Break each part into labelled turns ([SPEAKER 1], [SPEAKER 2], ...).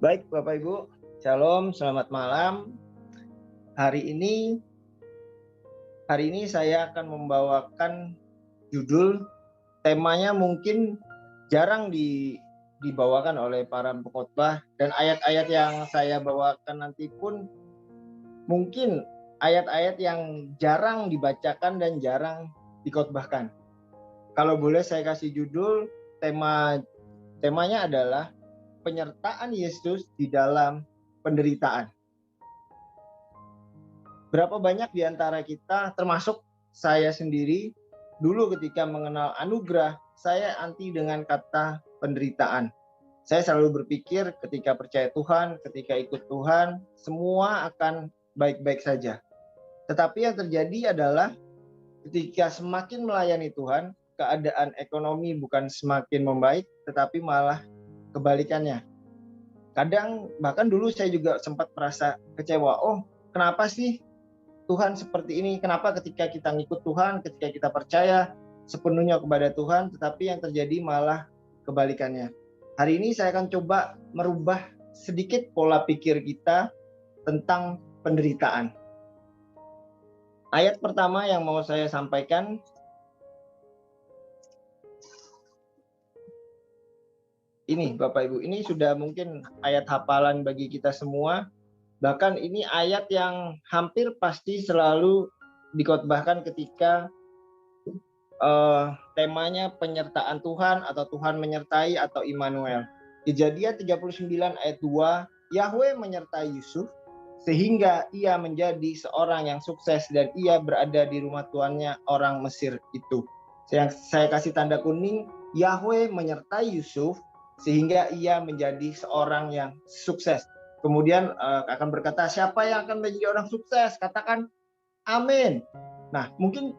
[SPEAKER 1] Baik Bapak Ibu, Shalom, selamat malam. Hari ini saya akan membawakan judul, temanya mungkin jarang dibawakan oleh para pengkhotbah, dan ayat-ayat yang saya bawakan nanti pun mungkin ayat-ayat yang jarang dibacakan dan jarang dikhotbahkan. Kalau boleh saya kasih judul, temanya adalah penyertaan Yesus di dalam penderitaan. Berapa banyak di antara kita, termasuk saya sendiri, dulu ketika mengenal anugerah, saya anti dengan kata penderitaan. Saya selalu berpikir ketika percaya Tuhan, ketika ikut Tuhan, semua akan baik-baik saja. Tetapi yang terjadi adalah ketika semakin melayani Tuhan, keadaan ekonomi bukan semakin membaik, tetapi malah kebalikannya. Kadang bahkan dulu saya juga sempat merasa kecewa. Oh, kenapa sih Tuhan seperti ini? Kenapa ketika kita ngikut Tuhan, ketika kita percaya sepenuhnya kepada Tuhan, tetapi yang terjadi malah kebalikannya. Hari ini saya akan coba merubah sedikit pola pikir kita tentang penderitaan. Ayat pertama yang mau saya sampaikan, ini Bapak Ibu, ini sudah mungkin ayat hafalan bagi kita semua. Bahkan ini ayat yang hampir pasti selalu dikhotbahkan ketika temanya penyertaan Tuhan atau Tuhan menyertai atau Immanuel. Kejadian 39 ayat 2, Yahweh menyertai Yusuf sehingga ia menjadi seorang yang sukses dan ia berada di rumah tuannya orang Mesir itu. Saya kasih tanda kuning, Yahweh menyertai Yusuf sehingga ia menjadi seorang yang sukses. Kemudian akan berkata, siapa yang akan menjadi orang sukses? Katakan amin. Nah, mungkin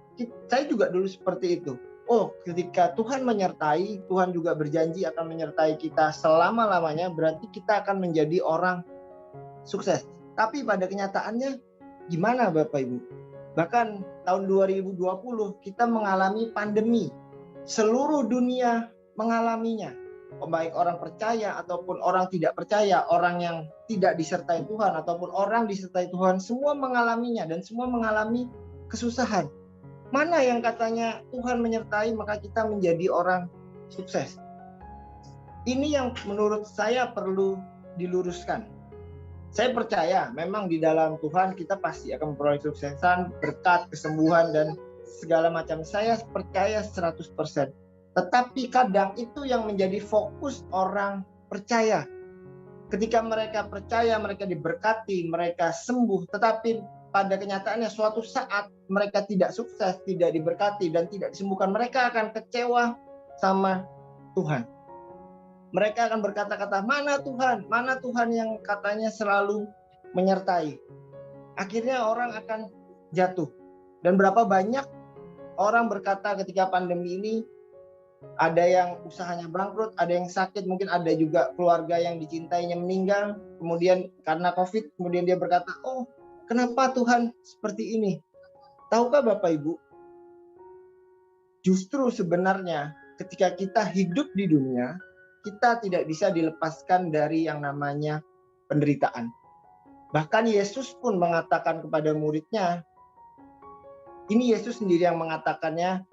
[SPEAKER 1] saya juga dulu seperti itu. Oh, ketika Tuhan menyertai, Tuhan juga berjanji akan menyertai kita selama-lamanya, berarti kita akan menjadi orang sukses. Tapi pada kenyataannya gimana Bapak Ibu? Bahkan tahun 2020 kita mengalami pandemi. Seluruh dunia mengalaminya. Baik orang percaya ataupun orang tidak percaya, orang yang tidak disertai Tuhan ataupun orang disertai Tuhan, semua mengalaminya dan semua mengalami kesusahan. Mana yang katanya Tuhan menyertai maka kita menjadi orang sukses? Ini yang menurut saya perlu diluruskan. Saya percaya memang di dalam Tuhan kita pasti akan memperoleh kesuksesan, berkat, kesembuhan, dan segala macam. Saya percaya 100%. Tetapi kadang itu yang menjadi fokus orang percaya. Ketika mereka percaya, mereka diberkati, mereka sembuh. Tetapi pada kenyataannya suatu saat mereka tidak sukses, tidak diberkati, dan tidak disembuhkan. Mereka akan kecewa sama Tuhan. Mereka akan berkata-kata, mana Tuhan? Mana Tuhan yang katanya selalu menyertai? Akhirnya orang akan jatuh. Dan berapa banyak orang berkata ketika pandemi ini, ada yang usahanya bangkrut, ada yang sakit, mungkin ada juga keluarga yang dicintainya meninggal, kemudian karena COVID, kemudian dia berkata, oh kenapa Tuhan seperti ini? Tahukah Bapak Ibu, justru sebenarnya ketika kita hidup di dunia, kita tidak bisa dilepaskan dari yang namanya penderitaan. Bahkan Yesus pun mengatakan kepada muridnya, ini Yesus sendiri yang mengatakannya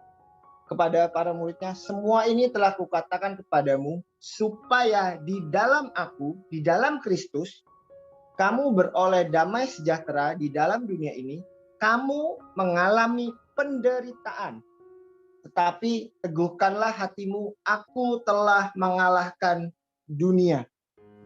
[SPEAKER 1] kepada para muridnya, semua ini telah kukatakan kepadamu supaya di dalam aku, di dalam Kristus, kamu beroleh damai sejahtera di dalam dunia ini. Kamu mengalami penderitaan, tetapi teguhkanlah hatimu, aku telah mengalahkan dunia.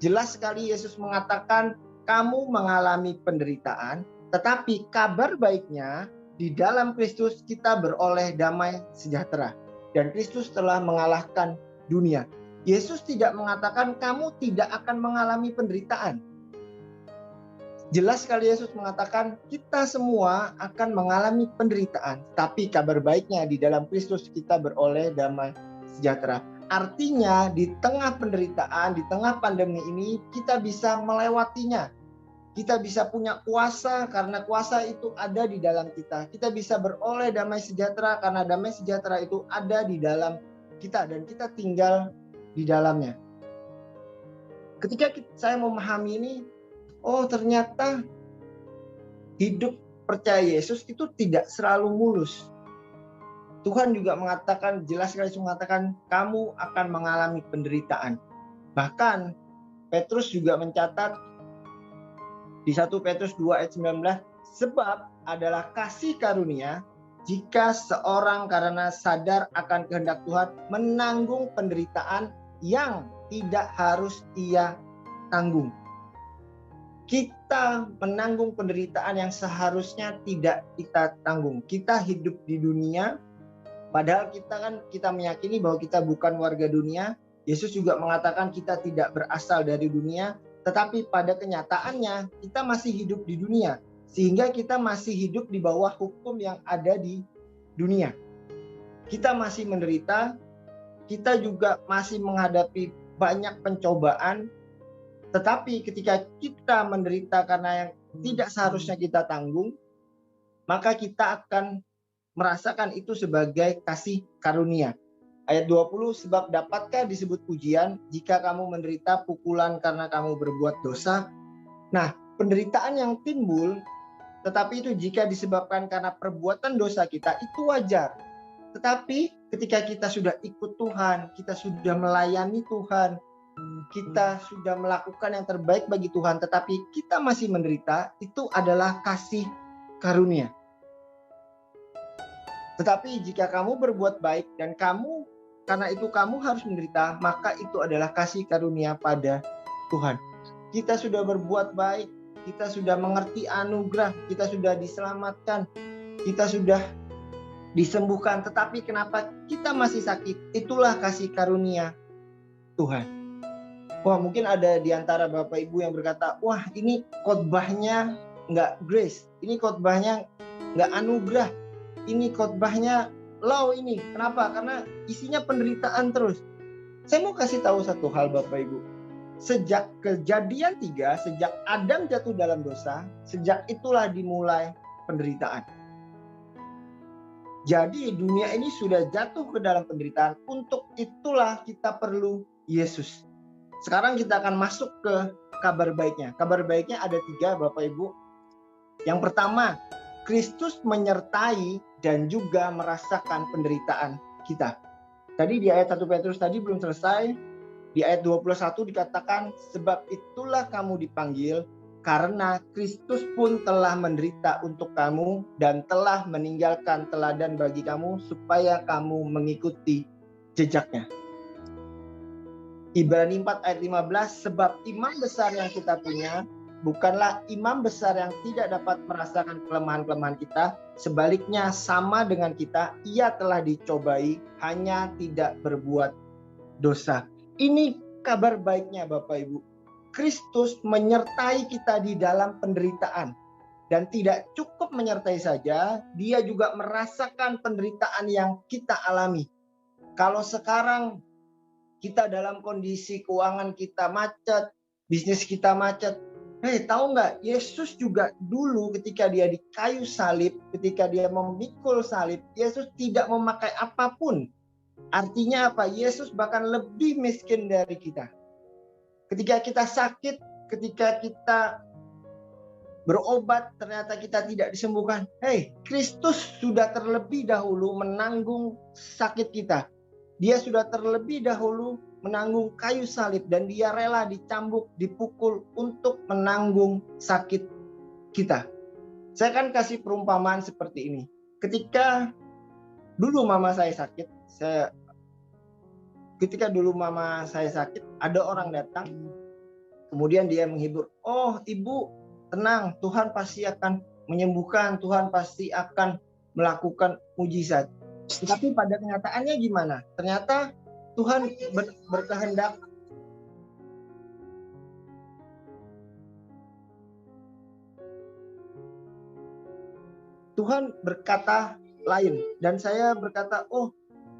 [SPEAKER 1] Jelas sekali Yesus mengatakan kamu mengalami penderitaan, tetapi kabar baiknya di dalam Kristus kita beroleh damai sejahtera. Dan Kristus telah mengalahkan dunia. Yesus tidak mengatakan kamu tidak akan mengalami penderitaan. Jelas sekali Yesus mengatakan kita semua akan mengalami penderitaan. Tapi kabar baiknya di dalam Kristus kita beroleh damai sejahtera. Artinya di tengah penderitaan, di tengah pandemi ini kita bisa melewatinya. Kita bisa punya kuasa karena kuasa itu ada di dalam kita. Kita bisa beroleh damai sejahtera karena damai sejahtera itu ada di dalam kita dan kita tinggal di dalamnya. Ketika saya memahami ini, oh ternyata hidup percaya Yesus itu tidak selalu mulus. Tuhan juga mengatakan, jelas sekali mengatakan, kamu akan mengalami penderitaan. Bahkan Petrus juga mencatat di 1 Petrus 2 ayat 19, sebab adalah kasih karunia jika seorang karena sadar akan kehendak Tuhan menanggung penderitaan yang tidak harus ia tanggung. Kita menanggung penderitaan yang seharusnya tidak kita tanggung. Kita hidup di dunia, padahal kita meyakini bahwa kita bukan warga dunia. Yesus juga mengatakan kita tidak berasal dari dunia, tetapi pada kenyataannya kita masih hidup di dunia. Sehingga kita masih hidup di bawah hukum yang ada di dunia. Kita masih menderita, kita juga masih menghadapi banyak pencobaan, tetapi ketika kita menderita karena yang tidak seharusnya kita tanggung, maka kita akan merasakan itu sebagai kasih karunia. Ayat 20, sebab dapatkah disebut pujian jika kamu menderita pukulan karena kamu berbuat dosa? Nah, penderitaan yang timbul, tetapi itu jika disebabkan karena perbuatan dosa kita, itu wajar. Tetapi ketika kita sudah ikut Tuhan, kita sudah melayani Tuhan, kita sudah melakukan yang terbaik bagi Tuhan, tetapi kita masih menderita, itu adalah kasih karunia. Tetapi jika kamu berbuat baik dan karena itu kamu harus menderita, maka itu adalah kasih karunia pada Tuhan. Kita sudah berbuat baik, kita sudah mengerti anugerah, kita sudah diselamatkan, kita sudah disembuhkan, tetapi kenapa kita masih sakit? Itulah kasih karunia Tuhan. Wah, mungkin ada di antara Bapak Ibu yang berkata, wah ini khotbahnya nggak grace, ini khotbahnya nggak anugerah, ini khotbahnya low ini. Kenapa? Karena isinya penderitaan terus. Saya mau kasih tahu satu hal Bapak Ibu. Sejak Kejadian 3, sejak Adam jatuh dalam dosa, sejak itulah dimulai penderitaan. Jadi dunia ini sudah jatuh ke dalam penderitaan. Untuk itulah kita perlu Yesus. Sekarang kita akan masuk ke kabar baiknya. Kabar baiknya ada 3 Bapak Ibu. Yang pertama, Kristus menyertai dan juga merasakan penderitaan kita. Tadi di ayat 1 Petrus tadi belum selesai. Di ayat 21 dikatakan, sebab itulah kamu dipanggil, karena Kristus pun telah menderita untuk kamu dan telah meninggalkan teladan bagi kamu supaya kamu mengikuti jejaknya. Ibrani 4 ayat 15, sebab imam besar yang kita punya bukanlah imam besar yang tidak dapat merasakan kelemahan-kelemahan kita. Sebaliknya sama dengan kita, ia telah dicobai, hanya tidak berbuat dosa. Ini kabar baiknya Bapak Ibu. Kristus menyertai kita di dalam penderitaan. Dan tidak cukup menyertai saja, dia juga merasakan penderitaan yang kita alami. Kalau sekarang kita dalam kondisi keuangan kita macet, bisnis kita macet, tahu nggak, Yesus juga dulu ketika dia di kayu salib, ketika dia memikul salib, Yesus tidak memakai apapun. Artinya apa? Yesus bahkan lebih miskin dari kita. Ketika kita sakit, ketika kita berobat, ternyata kita tidak disembuhkan. Kristus sudah terlebih dahulu menanggung sakit kita. Dia sudah terlebih dahulu menanggung kayu salib dan dia rela dicambuk, dipukul untuk menanggung sakit kita. Saya akan kasih perumpamaan seperti ini. Ketika dulu mama saya sakit, ada orang datang, kemudian dia menghibur, oh ibu tenang, Tuhan pasti akan menyembuhkan, Tuhan pasti akan melakukan mujizat. Tetapi pada kenyataannya gimana? Ternyata Tuhan berkehendak Tuhan berkata lain. Dan saya berkata, oh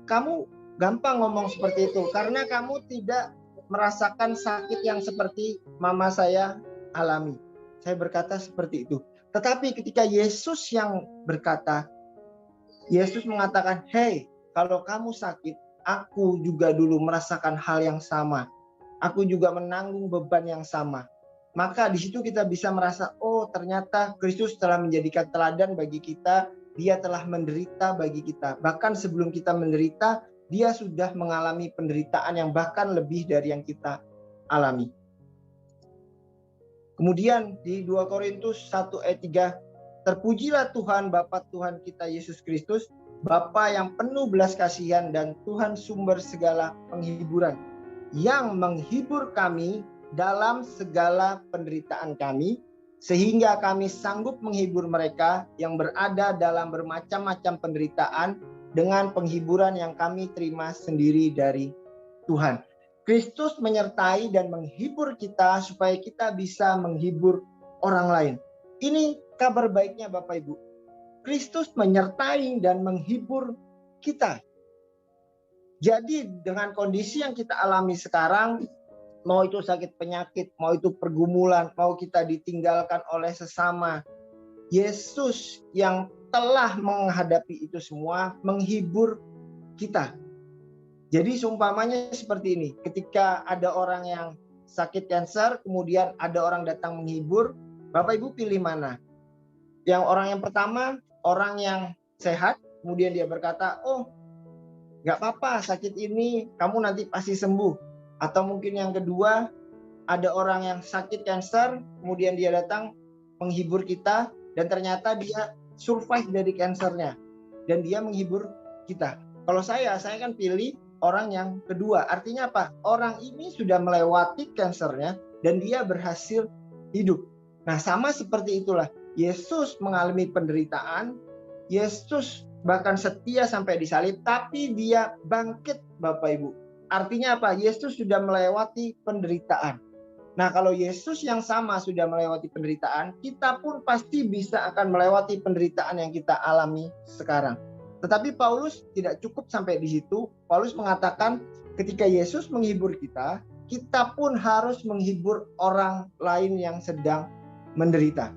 [SPEAKER 1] kamu gampang ngomong seperti itu karena kamu tidak merasakan sakit yang seperti mama saya alami. Saya berkata seperti itu. Tetapi ketika Yesus yang berkata, Yesus mengatakan, kalau kamu sakit, aku juga dulu merasakan hal yang sama. aku juga menanggung beban yang sama. Maka di situ kita bisa merasa, oh ternyata Kristus telah menjadikan teladan bagi kita, dia telah menderita bagi kita. Bahkan sebelum kita menderita, dia sudah mengalami penderitaan yang bahkan lebih dari yang kita alami. Kemudian di 2 Korintus 1 ayat 3, terpujilah Tuhan Bapa Tuhan kita Yesus Kristus, Bapa yang penuh belas kasihan dan Tuhan sumber segala penghiburan, yang menghibur kami dalam segala penderitaan kami, sehingga kami sanggup menghibur mereka yang berada dalam bermacam-macam penderitaan dengan penghiburan yang kami terima sendiri dari Tuhan. Kristus menyertai dan menghibur kita supaya kita bisa menghibur orang lain. Ini kabar baiknya Bapak Ibu. Kristus menyertai dan menghibur kita. Jadi dengan kondisi yang kita alami sekarang, mau itu sakit penyakit, mau itu pergumulan, mau kita ditinggalkan oleh sesama, Yesus yang telah menghadapi itu semua menghibur kita. Jadi seumpamanya seperti ini, ketika ada orang yang sakit kanker, kemudian ada orang datang menghibur, Bapak Ibu pilih mana? Yang orang yang pertama, orang yang sehat, kemudian dia berkata, oh nggak apa-apa sakit ini, kamu nanti pasti sembuh. Atau mungkin yang kedua, ada orang yang sakit kanker, kemudian dia datang menghibur kita, dan ternyata dia survive dari kankernya, dan dia menghibur kita. Kalau saya kan pilih orang yang kedua. Artinya apa? Orang ini sudah melewati kankernya, dan dia berhasil hidup. Nah, sama seperti itulah. Yesus mengalami penderitaan, Yesus bahkan setia sampai disalib, tapi dia bangkit Bapak Ibu. Artinya apa? Yesus sudah melewati penderitaan. Nah, kalau Yesus yang sama sudah melewati penderitaan, kita pun pasti bisa akan melewati penderitaan yang kita alami sekarang. Tetapi Paulus tidak cukup sampai di situ. Paulus mengatakan ketika Yesus menghibur kita, kita pun harus menghibur orang lain yang sedang menderita.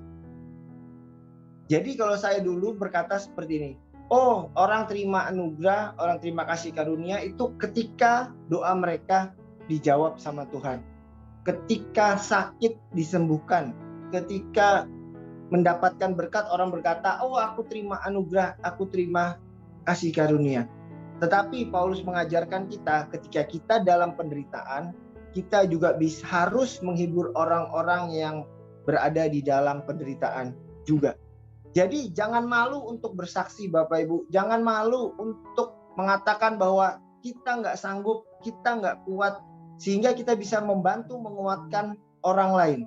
[SPEAKER 1] Jadi kalau saya dulu berkata seperti ini, oh orang terima anugerah, orang terima kasih karunia itu ketika doa mereka dijawab sama Tuhan. Ketika sakit disembuhkan, ketika mendapatkan berkat orang berkata, oh aku terima anugerah, aku terima kasih karunia. Tetapi Paulus mengajarkan kita ketika kita dalam penderitaan, kita juga harus menghibur orang-orang yang berada di dalam penderitaan juga. Jadi jangan malu untuk bersaksi Bapak Ibu, jangan malu untuk mengatakan bahwa kita nggak sanggup, kita nggak kuat, sehingga kita bisa membantu menguatkan orang lain.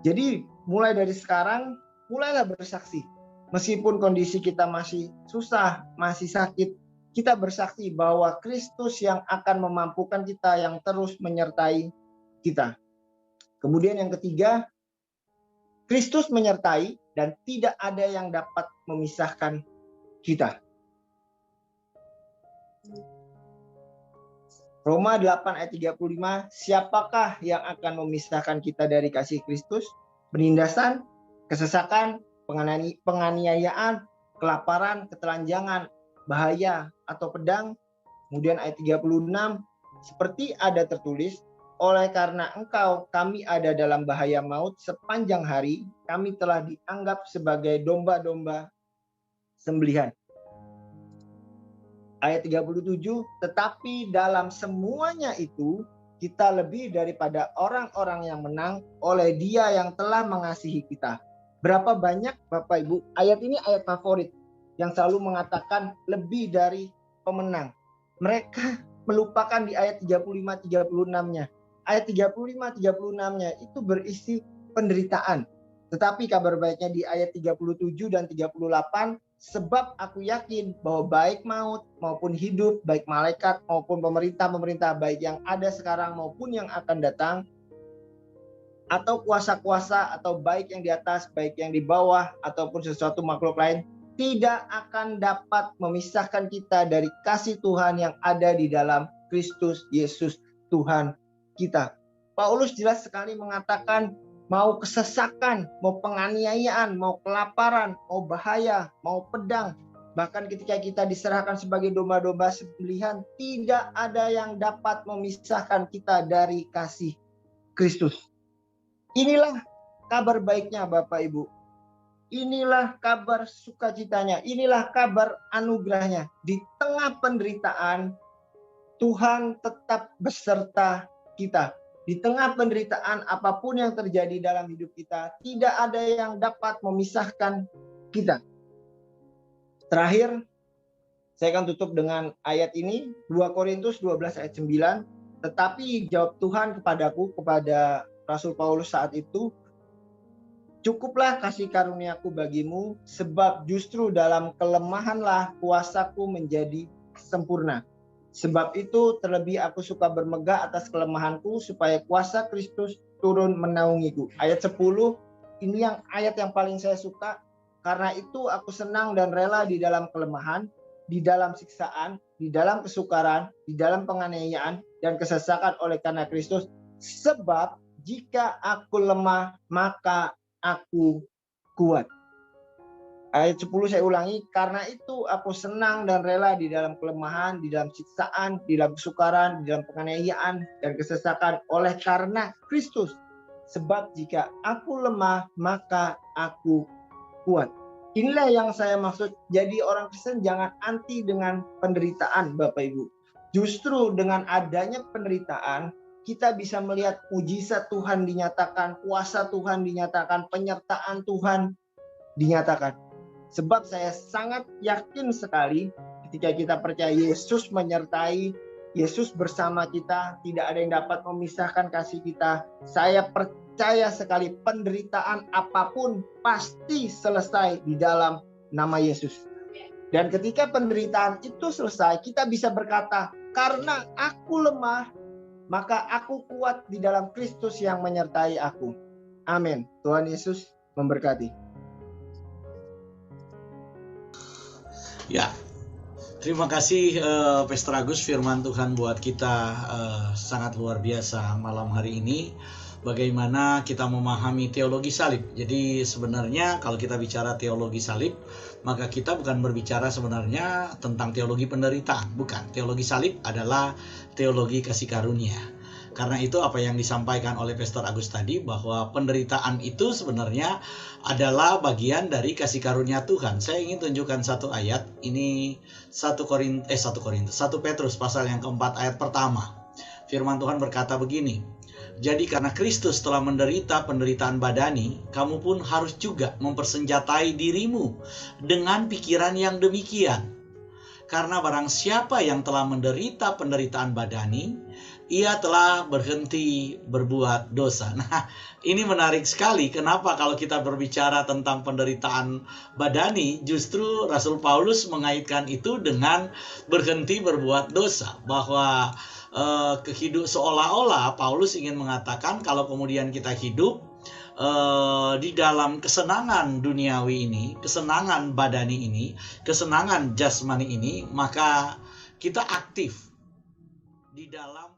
[SPEAKER 1] Jadi mulai dari sekarang, mulailah bersaksi. Meskipun kondisi kita masih susah, masih sakit, kita bersaksi bahwa Kristus yang akan memampukan kita, yang terus menyertai kita. Kemudian yang ketiga, Kristus menyertai dan tidak ada yang dapat memisahkan kita. Roma 8 ayat 35, siapakah yang akan memisahkan kita dari kasih Kristus? Penindasan, kesesakan, penganiayaan, kelaparan, ketelanjangan, bahaya, atau pedang. Kemudian ayat 36, seperti ada tertulis, oleh karena engkau kami ada dalam bahaya maut sepanjang hari, kami telah dianggap sebagai domba-domba sembelihan. Ayat 37, tetapi dalam semuanya itu kita lebih daripada orang-orang yang menang oleh Dia yang telah mengasihi kita. Berapa banyak Bapak Ibu, ayat ini ayat favorit yang selalu mengatakan lebih dari pemenang. Mereka melupakan di ayat 35-36-nya. Ayat 35-36-nya itu berisi penderitaan. Tetapi kabar baiknya di ayat 37 dan 38, sebab aku yakin bahwa baik maut maupun hidup, baik malaikat maupun pemerintah-pemerintah, baik yang ada sekarang maupun yang akan datang, atau kuasa-kuasa, atau baik yang di atas, baik yang di bawah, ataupun sesuatu makhluk lain, tidak akan dapat memisahkan kita dari kasih Tuhan yang ada di dalam Kristus Yesus Tuhan kita. Paulus jelas sekali mengatakan, mau kesesakan, mau penganiayaan, mau kelaparan, mau bahaya, mau pedang, Bahkan ketika kita diserahkan sebagai domba-domba sembelihan, tidak ada yang dapat memisahkan kita dari kasih Kristus. Inilah kabar baiknya Bapak Ibu. Inilah kabar sukacitanya. Inilah kabar anugerahnya. Di tengah penderitaan, Tuhan tetap beserta kita. Di tengah penderitaan apapun yang terjadi dalam hidup kita, tidak ada yang dapat memisahkan kita. Terakhir, saya akan tutup dengan ayat ini, 2 Korintus 12 ayat 9. Tetapi jawab Tuhan kepadaku, kepada Rasul Paulus saat itu, cukuplah kasih karuniaku bagimu, sebab justru dalam kelemahanlah kuasaku menjadi sempurna. Sebab itu terlebih aku suka bermegah atas kelemahanku, supaya kuasa Kristus turun menaungiku. Ayat 10, ini yang ayat yang paling saya suka. Karena itu aku senang dan rela di dalam kelemahan, di dalam siksaan, di dalam kesukaran, di dalam penganiayaan dan kesesakan oleh karena Kristus. Sebab jika aku lemah, maka aku kuat. Ayat 10 saya ulangi, karena itu aku senang dan rela di dalam kelemahan, di dalam siksaan, di dalam kesukaran, di dalam penganiayaan dan kesesakan oleh karena Kristus. Sebab jika aku lemah, maka aku kuat. Inilah yang saya maksud, jadi orang Kristen jangan anti dengan penderitaan Bapak Ibu. Justru dengan adanya penderitaan, kita bisa melihat mujizat Tuhan dinyatakan, kuasa Tuhan dinyatakan, penyertaan Tuhan dinyatakan. Sebab saya sangat yakin sekali ketika kita percaya Yesus menyertai, Yesus bersama kita, tidak ada yang dapat memisahkan kasih kita. Saya percaya sekali penderitaan apapun pasti selesai di dalam nama Yesus. Dan ketika penderitaan itu selesai, kita bisa berkata, karena aku lemah, maka aku kuat di dalam Kristus yang menyertai aku. Amin. Tuhan Yesus memberkati.
[SPEAKER 2] Ya, terima kasih Pastor Agus, firman Tuhan buat kita sangat luar biasa malam hari ini. Bagaimana kita memahami teologi salib. Jadi sebenarnya kalau kita bicara teologi salib, maka kita bukan berbicara sebenarnya tentang teologi penderitaan. Bukan, teologi salib adalah teologi kasih karunia. Karena itu apa yang disampaikan oleh Pastor Agus tadi, bahwa penderitaan itu sebenarnya adalah bagian dari kasih karunia Tuhan. Saya ingin tunjukkan satu ayat, ini 1 Petrus pasal yang keempat ayat pertama. Firman Tuhan berkata begini, jadi karena Kristus telah menderita penderitaan badani, kamu pun harus juga mempersenjatai dirimu dengan pikiran yang demikian. Karena barang siapa yang telah menderita penderitaan badani, ia telah berhenti berbuat dosa. Nah, ini menarik sekali. Kenapa kalau kita berbicara tentang penderitaan badani, justru Rasul Paulus mengaitkan itu dengan berhenti berbuat dosa. Bahwa seolah-olah Paulus ingin mengatakan kalau kemudian kita hidup di dalam kesenangan duniawi ini, kesenangan badani ini, kesenangan jasmani ini, maka kita aktif di dalam